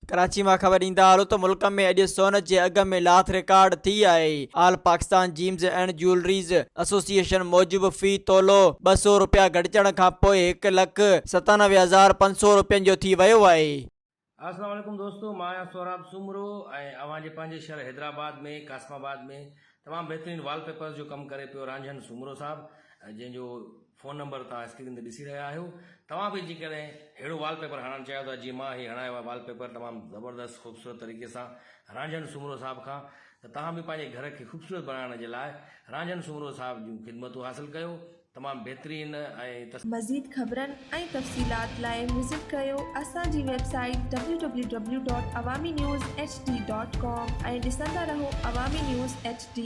कराची में खबर ईंदा हलो तो मुल्क में अॼु सोन जे अघ में लाथ रिकॉर्ड थी आहे। All Pakistan gems and jewelleries association मूजिब फी तोलो 200 रुपया घटिजण खां पोइ 1,97,500 रुपयनि जो थी वियो आहे। अस्सलाम वालेकुम दोस्तों, मैं आहियां सोहराब सुमरो ऐं अवां जे पंहिंजे शहर हैदराबाद में कासमाबाद में तमाम बेहतरीन वॉलपेपर्स जो कम करे पियो रांझन सुमरो साहब, जंहिंजो फ़ोन नंबर तव्हां स्क्रीन ते ॾिसी रहिया आहियो। तव्हां बि जेकॾहिं अहिड़ो वॉलपेपर हणणु चाहियो था जीअं मां ही हणायो आहे वॉलपेपर तमामु ज़बरदस्त ख़ूबसूरत तरीक़े सां रांझन सुमरो साहब खां, त तव्हां बि पंहिंजे घर खे ख़ूबसूरत बणाइण जे लाइ रांझन सुमरो साहब जूं ख़िदमतूं हासिलु कयो। तमामु बहितरीन ऐं मज़ीद ख़बरनि ऐं तफ़सीलात लाइ विज़िट कयो असांजी वेबसाइट www.awamiNewsHD.com ऐं ॾिसंदा रहो अवामी न्यूज़ HD।